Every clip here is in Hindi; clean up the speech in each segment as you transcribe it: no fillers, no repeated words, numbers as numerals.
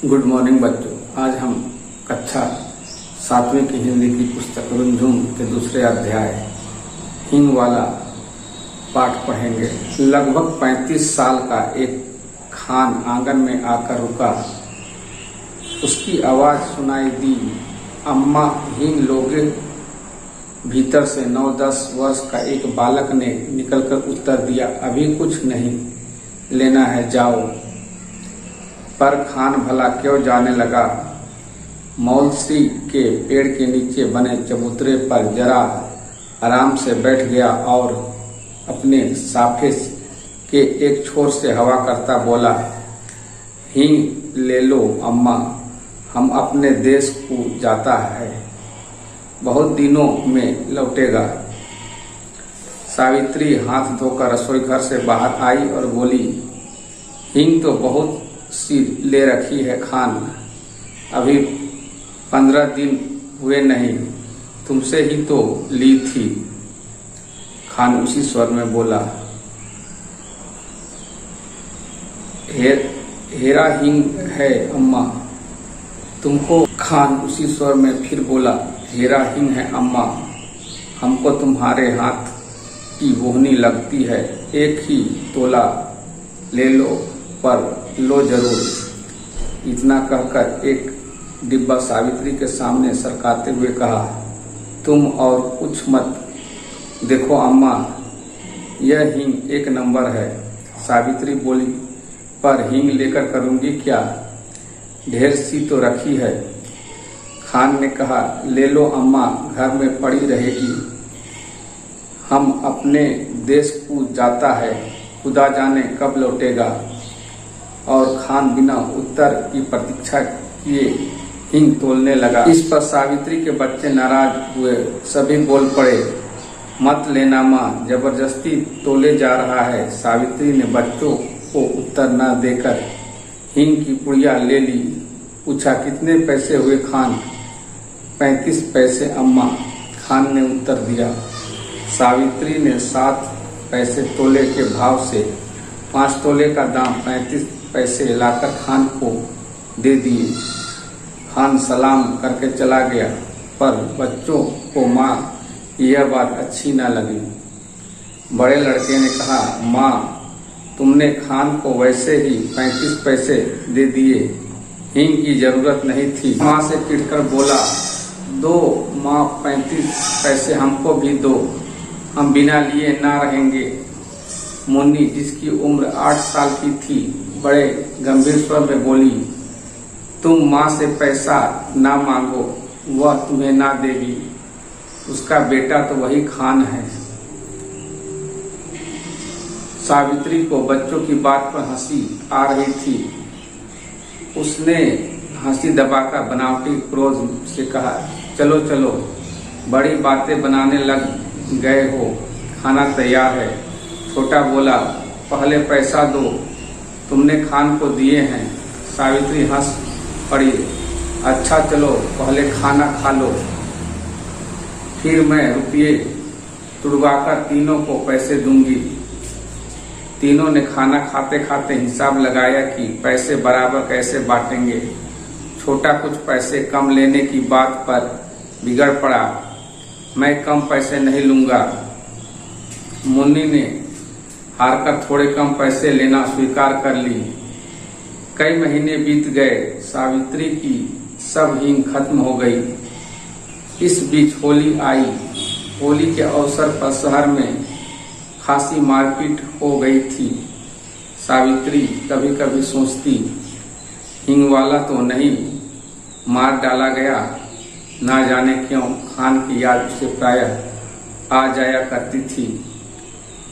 गुड मॉर्निंग बच्चों। आज हम कक्षा 7वीं की हिंदी की पुस्तक रुनझुन के दूसरे अध्याय हिंग वाला पाठ पढ़ेंगे। लगभग 35 साल का एक खान आंगन में आकर रुका। उसकी आवाज सुनाई दी, अम्मा हिंग लोगे? भीतर से 9-10 वर्ष का एक बालक ने निकलकर उत्तर दिया, अभी कुछ नहीं लेना है, जाओ। पर खान भला क्यों जाने लगा। मौलसी के पेड़ के नीचे बने चबूतरे पर जरा आराम से बैठ गया और अपने साफे के एक छोर से हवा करता बोला, हिंग ले लो अम्मा, हम अपने देश को जाता है, बहुत दिनों में लौटेगा। सावित्री हाथ धोकर रसोई घर से बाहर आई और बोली, हिंग तो बहुत सी ले रखी है खान, अभी 15 दिन हुए नहीं, तुमसे ही तो ली थी। खान उसी स्वर में बोला, हेरा हिंग है अम्मा तुमको। खान उसी स्वर में फिर बोला, हेरा हिंग है अम्मा, हमको तुम्हारे हाथ की बोहनी लगती है, एक ही तोला ले लो, पर लो जरूर। इतना कहकर एक डिब्बा सावित्री के सामने सरकाते हुए कहा, तुम और कुछ मत देखो अम्मा, यह हिंग एक नंबर है। सावित्री बोली, पर हिंग लेकर करूंगी क्या, ढेर सी तो रखी है। खान ने कहा, ले लो अम्मा, घर में पड़ी रहेगी, हम अपने देश को जाता है, खुदा जाने कब लौटेगा। और खान बिना उत्तर की प्रतीक्षा किए हिंग तोलने लगा। इस पर सावित्री के बच्चे नाराज हुए, सभी बोल पड़े, मत लेना माँ, जबरदस्ती तोले जा रहा है। सावित्री ने बच्चों को उत्तर न देकर हिंग की पुड़िया ले ली। पूछा, कितने पैसे हुए खान? 35 पैसे अम्मा, खान ने उत्तर दिया। सावित्री ने 7 पैसे तोले के भाव से 5 तोले का दाम 35 पैसे लाकर खान को दे दिए। खान सलाम करके चला गया, पर बच्चों को माँ की यह बात अच्छी न लगी। बड़े लड़के ने कहा, माँ तुमने खान को वैसे ही 35 पैसे दे दिए, हिंग की जरूरत नहीं थी। माँ से चिढ़कर बोला, दो माँ, 35 पैसे हमको भी दो, हम बिना लिए ना रहेंगे। मुन्नी जिसकी उम्र 8 साल की थी, बड़े गंभीर स्वर में बोली, तुम माँ से पैसा ना मांगो, वह तुम्हें ना देगी, उसका बेटा तो वही खान है। सावित्री को बच्चों की बात पर हंसी आ रही थी। उसने हंसी दबाकर बनावटी क्रोध से कहा, चलो चलो, बड़ी बातें बनाने लग गए हो, खाना तैयार है। छोटा बोला, पहले पैसा दो, तुमने खान को दिए हैं। सावित्री हंस पड़ी, अच्छा चलो पहले खाना खा लो, फिर मैं रुपये तुड़वाकर तीनों को पैसे दूंगी। तीनों ने खाना खाते खाते हिसाब लगाया कि पैसे बराबर कैसे बांटेंगे। छोटा कुछ पैसे कम लेने की बात पर बिगड़ पड़ा, मैं कम पैसे नहीं लूंगा। मुन्नी ने हारकर थोड़े कम पैसे लेना स्वीकार कर ली। कई महीने बीत गए, सावित्री की सब हिंग खत्म हो गई। इस बीच होली आई। होली के अवसर पर शहर में खासी मारपीट हो गई थी। सावित्री कभी कभी सोचती, हिंग वाला तो नहीं मार डाला गया, ना जाने क्यों खान की याद उसे प्रायः आ जाया करती थी।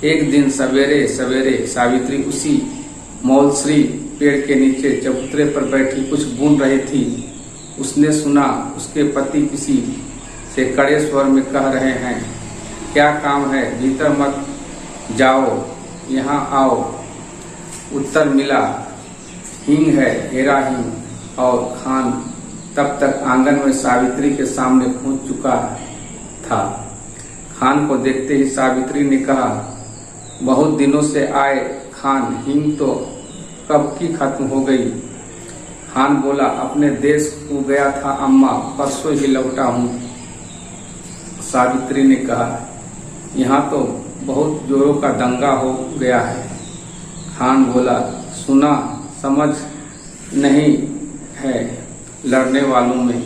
एक दिन सवेरे सवेरे सावित्री उसी मौलश्री पेड़ के नीचे चबूतरे पर बैठी कुछ बुन रही थी। उसने सुना उसके पति किसी से कड़े स्वर में कह रहे हैं, क्या काम है, भीतर मत जाओ, यहाँ आओ। उत्तर मिला, हिंग है, हेरा हिंग। और खान तब तक आंगन में सावित्री के सामने पहुंच चुका था। खान को देखते ही सावित्री ने कहा, बहुत दिनों से आए खान, हिंग तो कब की खत्म हो गई। खान बोला, अपने देश को गया था अम्मा, परसों ही लौटा हूँ। सावित्री ने कहा, यहाँ तो बहुत जोरों का दंगा हो गया है। खान बोला, सुना समझ नहीं है लड़ने वालों में।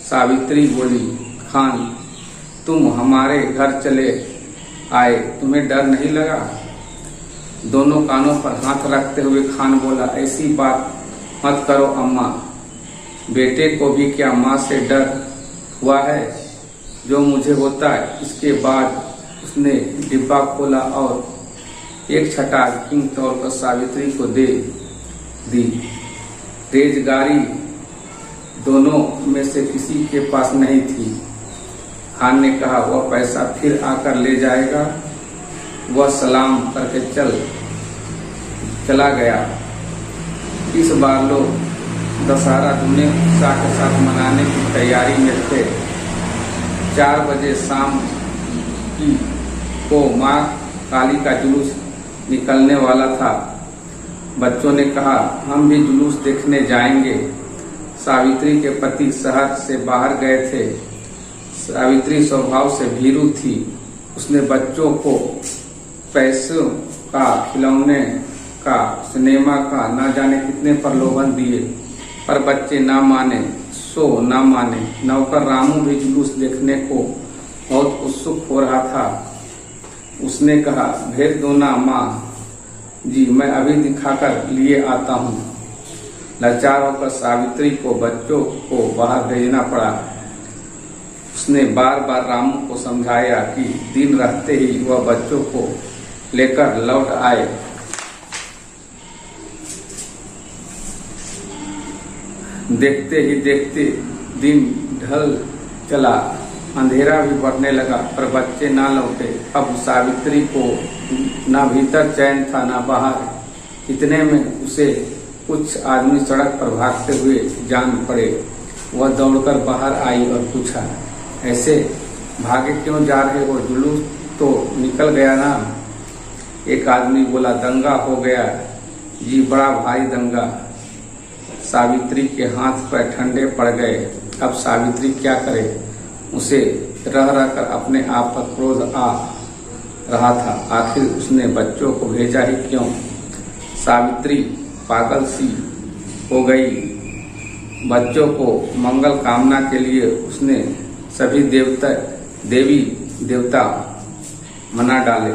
सावित्री बोली, खान तुम हमारे घर चले आए, तुम्हें डर नहीं लगा? दोनों कानों पर हाथ रखते हुए खान बोला, ऐसी बात मत करो अम्मा, बेटे को भी क्या माँ से डर हुआ है? जो मुझे होता है। इसके बाद उसने डिब्बा खोला और एक छटा किंग तोड़कर सावित्री को दे दी। रेजगारी दोनों में से किसी के पास नहीं थी। खान ने कहा, वह पैसा फिर आकर ले जाएगा। वह सलाम करके चला गया। इस बार लोग दशहरा दूने उत्साह के साथ मनाने की तैयारी में थे। 4 बजे शाम को माँ काली का जुलूस निकलने वाला था। बच्चों ने कहा, हम भी जुलूस देखने जाएंगे। सावित्री के पति शहर से बाहर गए थे। सावित्री स्वभाव से भीरू थी। उसने बच्चों को पैसों का, खिलौने का, सिनेमा का न जाने कितने प्रलोभन दिए, पर बच्चे ना माने सो ना माने। नौकर रामू भी जुलूस देखने को बहुत उत्सुक हो रहा था। उसने कहा, भेज दो ना माँ जी, मैं अभी दिखाकर लिए आता हूँ। लाचार होकर सावित्री को बच्चों को बाहर भेजना पड़ा। उसने बार बार रामू को समझाया कि दिन रहते ही वह बच्चों को लेकर लौट आए। देखते ही देखते दिन ढल चला, अंधेरा भी बढ़ने लगा, पर बच्चे ना लौटे। अब सावित्री को ना भीतर चैन था ना बाहर। इतने में उसे कुछ आदमी सड़क पर भागते हुए जान पड़े। वह दौड़कर बाहर आई और पूछा, ऐसे भागे क्यों जा रहे हो? जुलूस तो निकल गया ना? एक आदमी बोला, दंगा हो गया जी, बड़ा भारी दंगा। सावित्री के हाथ पैर ठंडे पड़ गए। अब सावित्री क्या करे? उसे रह रहकर अपने आप पर क्रोध आ रहा था। आखिर उसने बच्चों को भेजा ही क्यों? सावित्री पागल सी हो गई। बच्चों को मंगल कामना के लिए उसने सभी देवी देवता मना डाले।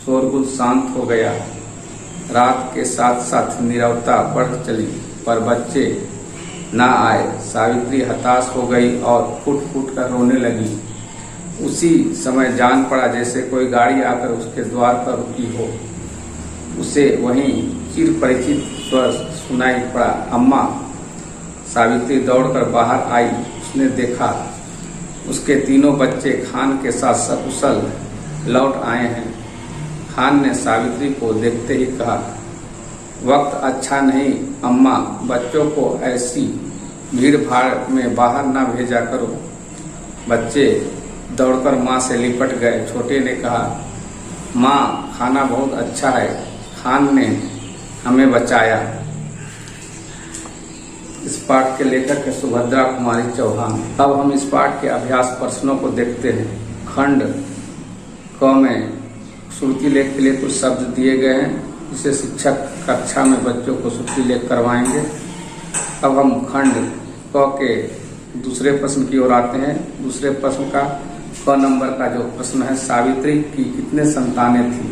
शोरगुल शांत हो गया। रात के साथ साथ नीरवता बढ़ चली, पर बच्चे ना आए। सावित्री हताश हो गई और फुट फुट कर रोने लगी। उसी समय जान पड़ा जैसे कोई गाड़ी आकर उसके द्वार पर रुकी हो। उसे वहीं चिर परिचित स्वर सुनाई पड़ा, अम्मा। सावित्री दौड़कर बाहर आई। उसने देखा उसके तीनों बच्चे खान के साथ सकुशल लौट आए हैं। खान ने सावित्री को देखते ही कहा, वक्त अच्छा नहीं अम्मा, बच्चों को ऐसी भीड़ भाड़ में बाहर ना भेजा करो। बच्चे दौड़कर माँ से लिपट गए। छोटे ने कहा, माँ खाना बहुत अच्छा है, खान ने हमें बचाया। इस पाठ के लेखक है सुभद्रा कुमारी चौहान। अब हम इस पाठ के अभ्यास प्रश्नों को देखते हैं। खंड क में श्रुति लेख के लिए कुछ शब्द दिए गए हैं, जिसे शिक्षक कक्षा में बच्चों को श्रुति लेख करवाएंगे। अब हम खंड क के दूसरे प्रश्न की ओर आते हैं। दूसरे प्रश्न का क नंबर का जो प्रश्न है, सावित्री की कितने संतानें थी?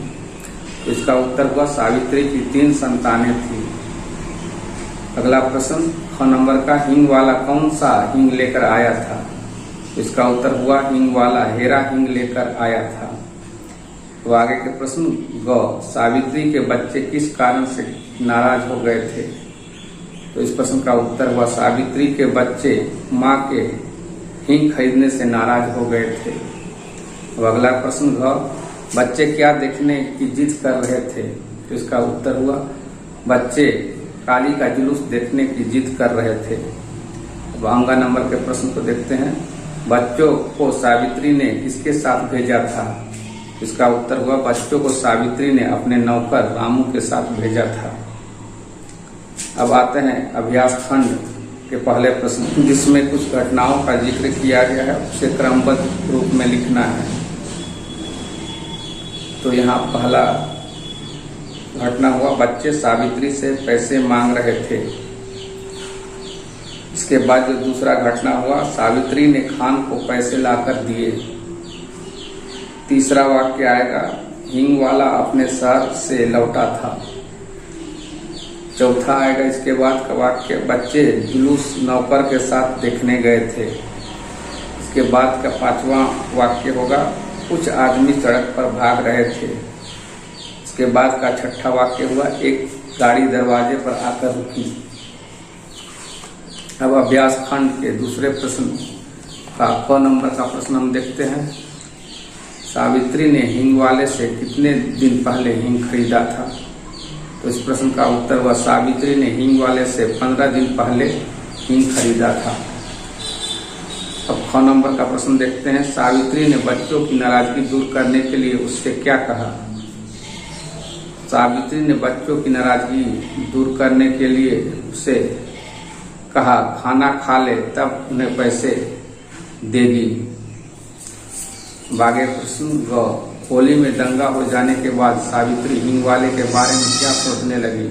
तो इसका उत्तर हुआ सावित्री की 3 संतानें थी। अगला प्रश्न ख नंबर का, हिंग वाला कौन सा हिंग लेकर आया था? तो इसका उत्तर हुआ हिंग वाला हेरा हिंग लेकर आया था। तो आगे के प्रश्न ग, सावित्री के बच्चे किस कारण से नाराज हो गए थे? तो इस प्रश्न का उत्तर हुआ सावित्री के बच्चे माँ के हिंग खरीदने से नाराज हो गए थे। अब अगला प्रश्न घ, बच्चे क्या देखने की जिद कर रहे थे? तो इसका उत्तर हुआ बच्चे काली का जुलूस देखने की जिद कर रहे थे। अब अंगा नंबर के प्रश्न को देखते हैं। बच्चों को सावित्री ने किसके साथ भेजा था? इसका उत्तर हुआ बच्चों को सावित्री ने अपने नौकर रामू के साथ भेजा था। अब आते हैं अभ्यास खंड के पहले प्रश्न, जिसमें कुछ घटनाओं का जिक्र किया गया है, उसे क्रमबद्ध रूप में लिखना है। तो यहाँ पहला घटना हुआ, बच्चे सावित्री से पैसे मांग रहे थे। इसके बाद जो दूसरा घटना हुआ, सावित्री ने खान को पैसे लाकर दिए। तीसरा वाक्य आएगा, हिंग वाला अपने शहर से लौटा था। चौथा आएगा इसके बाद का वाक्य, बच्चे जुलूस नौकर के साथ देखने गए थे। इसके बाद का पांचवा वाक्य होगा, कुछ आदमी सड़क पर भाग रहे थे। इसके बाद का छठा वाक्य हुआ, एक गाड़ी दरवाजे पर आकर रुकी। अब अभ्यास खंड के दूसरे प्रश्न का क नंबर का प्रश्न हम देखते हैं। सावित्री ने हिंग वाले से कितने दिन पहले हिंग खरीदा था? तो इस प्रश्न का उत्तर हुआ, सावित्री ने हिंग वाले से 15 दिन पहले हिंग खरीदा था। अब ख नंबर का प्रश्न देखते हैं। सावित्री ने बच्चों की नाराजगी दूर करने के लिए उससे क्या कहा? सावित्री ने बच्चों की नाराजगी दूर करने के लिए उससे कहा, खाना खा ले तब उन्हें पैसे देगी। बागे प्रश्न ग, होली में दंगा हो जाने के बाद सावित्री हिंग वाले के बारे में क्या सोचने लगी?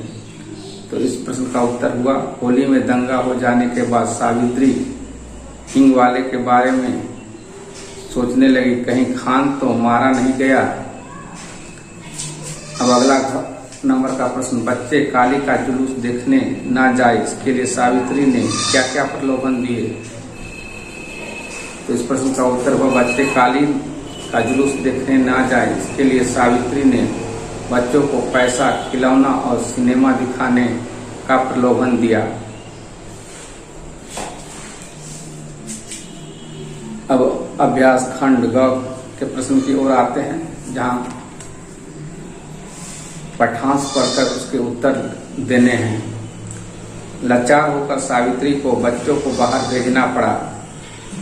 तो इस प्रश्न का उत्तर हुआ, होली में दंगा हो जाने के बाद सावित्री हिंग वाले के बारे में सोचने लगी, कहीं खान तो मारा नहीं गया। अब अगला नंबर का प्रश्न, बच्चे काली का जुलूस देखने ना जाए, इसके लिए सावित्री ने क्या क्या प्रलोभन दिए? तो इस प्रश्न का उत्तर हुआ, बच्चे काली का जुलूस देखने ना जाए, इसके लिए सावित्री ने बच्चों को पैसा, खिलौना और सिनेमा दिखाने का प्रलोभन दिया। अब अभ्यास खंड ग के प्रश्न की ओर आते हैं, जहाँ पठांस पढ़कर उसके उत्तर देने हैं। लाचार होकर सावित्री को बच्चों को बाहर भेजना पड़ा।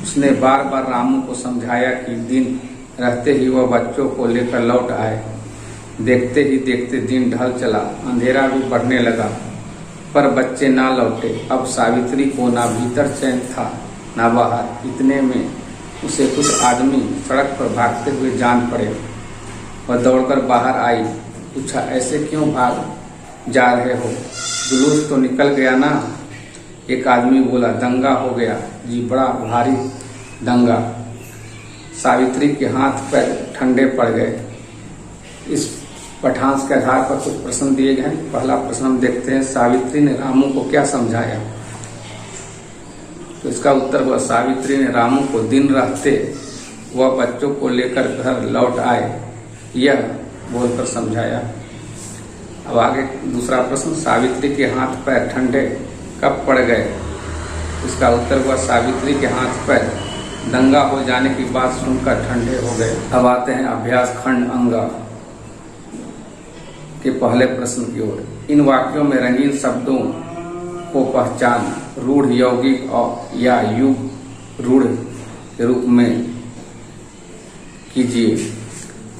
उसने बार बार रामू को समझाया कि दिन रहते ही वह बच्चों को लेकर लौट आए। देखते ही देखते दिन ढल चला, अंधेरा भी बढ़ने लगा, पर बच्चे ना लौटे। अब सावित्री को ना भीतर चैन था ना बाहर। इतने में उसे कुछ आदमी सड़क पर भागते हुए जान पड़े। वह दौड़कर बाहर आई, पूछा, ऐसे क्यों भाग जा रहे हो? जुलूस तो निकल गया ना? एक आदमी बोला, दंगा हो गया जी, बड़ा भारी दंगा। सावित्री के हाथ पैर ठंडे पड़ गए। इस पठांस के आधार पर कुछ प्रश्न दिए गए हैं। पहला प्रश्न हम देखते हैं, सावित्री ने रामू को क्या समझाया? तो इसका उत्तर हुआ, सावित्री ने रामू को दिन रहते वह बच्चों को लेकर घर लौट आए, यह बोलकर समझाया। अब आगे दूसरा प्रश्न, सावित्री के हाथ पैर ठंडे कब पड़ गए? इसका उत्तर हुआ, सावित्री के हाथ पैर दंगा हो जाने की बात सुनकर ठंडे हो गए। अब आते हैं अभ्यास खंड अंग के पहले प्रश्न की ओर। इन वाक्यों में रंगीन शब्दों को पहचान रूढ़, यौगिक और या युग रूढ़ के रूप में कीजिए।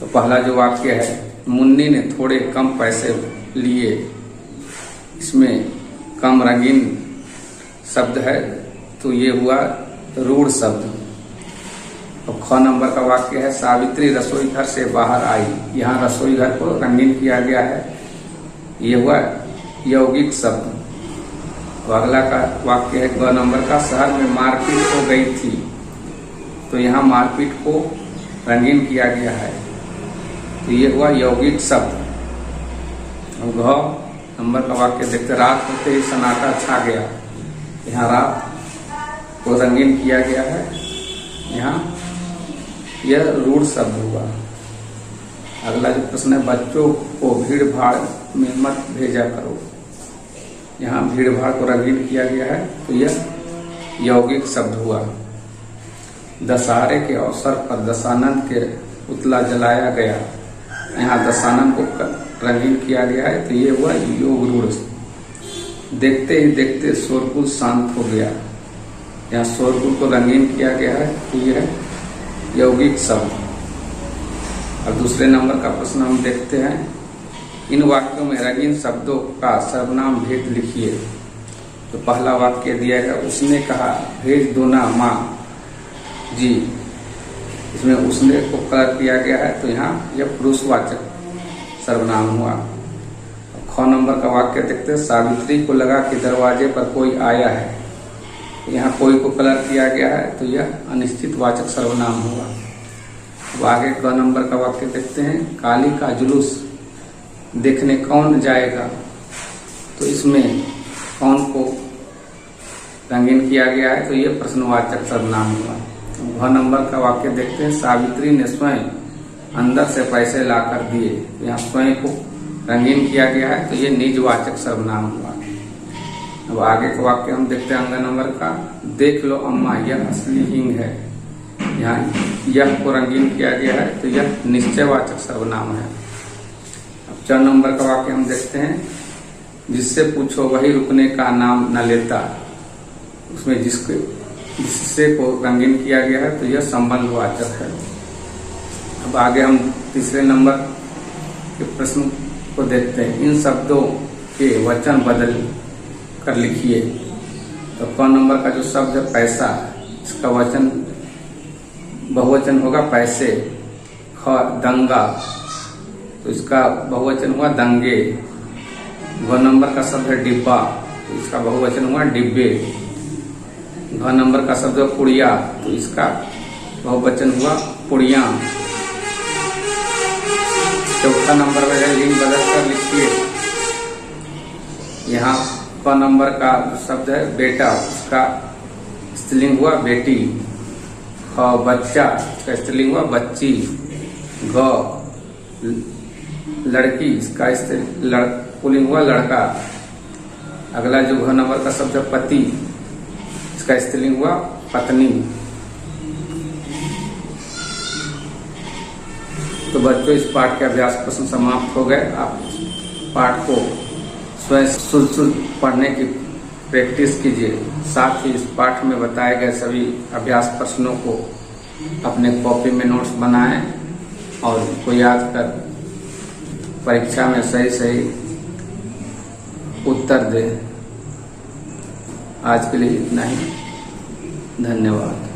तो पहला जो वाक्य है, मुन्नी ने थोड़े कम पैसे लिए। इसमें कम रंगीन शब्द है, तो ये हुआ रूढ़ शब्द। और ख नंबर का वाक्य है, सावित्री रसोई घर से बाहर आई। यहाँ रसोई घर को रंगीन किया गया है, ये हुआ यौगिक शब्द। और अगला का वाक्य है ग नंबर का, शहर में मारपीट हो गई थी। तो यहाँ मारपीट को रंगीन किया गया है, तो ये हुआ यौगिक शब्द। अब घ नंबर का वाक्य देखते, रात होते ही सन्नाटा छा गया। यहाँ रात को रंगीन किया गया है, यहाँ यह रूढ़ शब्द हुआ। अगला जो प्रश्न है, बच्चों को भीड़ भाड़ में मत भेजा करो। यहाँ भीड़ भाड़ को रंगीन किया गया है, तो यह यौगिक शब्द हुआ। दशहरे के अवसर पर दशानंद के पुतला जलाया गया। यहाँ दशानंद को रंगीन किया गया है, तो ये हुआ योग रूढ़। देखते ही देखते शोरगुल शांत हो गया। यहाँ शोरगुल को रंगीन किया गया है, तो ये है यौगिक शब्द। अब दूसरे नंबर का प्रश्न हम देखते हैं, इन वाक्यों में रंगीन शब्दों का सर्वनाम भेद लिखिए। तो पहला वाक्य दिया है, उसने कहा भेज दो ना माँ जी। इसमें उसने को कलर किया गया है, तो यहाँ यह पुरुषवाचक सर्वनाम हुआ। ख नंबर का वाक्य देखते हैं, सावित्री को लगा कि दरवाजे पर कोई आया है। यहाँ कोई को कलर किया गया है, तो यह अनिश्चित वाचक सर्वनाम हुआ। अब आगे ग नंबर का वाक्य देखते हैं, काली का जुलूस देखने कौन जाएगा। तो इसमें कौन को रंगीन किया गया है, तो यह प्रश्नवाचक सर्वनाम हुआ। घ नंबर का वाक्य देखते हैं, सावित्री ने स्वयं अंदर से पैसे ला कर दिए। यहाँ स्वयं को रंगीन किया गया है, तो ये निजवाचक सर्वनाम हुआ। अब आगे का वाक्य हम देखते हैं अंग नंबर का, देख लो अम्मा यह असली हींग है। यहाँ यह को रंगीन किया गया है, तो यह निश्चयवाचक सर्वनाम है। अब 4 नंबर का वाक्य हम देखते हैं, जिससे पूछो वही रुकने का नाम न लेता। उसमें जिससे को रंगीन किया गया है, तो यह संबंधवाचक है। अब आगे हम तीसरे नंबर के प्रश्न को देखते हैं, इन शब्दों के वचन बदल कर लिखिए। तो क नंबर का जो शब्द है पैसा, इसका वचन बहुवचन होगा पैसे। ख दंगा, तो इसका बहुवचन हुआ दंगे। घ नंबर का शब्द है डिब्बा, तो इसका बहुवचन हुआ डिब्बे। घ नंबर का शब्द है पुड़िया, तो इसका बहुवचन हुआ पुड़िया। चौथा नंबर में लिंग बदल कर लिखिए। यहाँ क नंबर का शब्द है बेटा, उसका स्त्रीलिंग हुआ बेटी। ख बच्चा, इसका स्त्रीलिंग हुआ बच्ची। ग लड़की, इसका पुल्लिंग हुआ लड़का। अगला जो घ नंबर का शब्द है पति, इसका स्त्रीलिंग हुआ पत्नी। तो बच्चों, इस पाठ के अभ्यास प्रश्न समाप्त हो गए। आप पाठ को स्वयं शुद्ध पढ़ने की प्रैक्टिस कीजिए। साथ ही इस पाठ में बताए गए सभी अभ्यास प्रश्नों को अपने कॉपी में नोट्स बनाएं और उनको याद कर परीक्षा में सही उत्तर दें। आज के लिए इतना ही। धन्यवाद।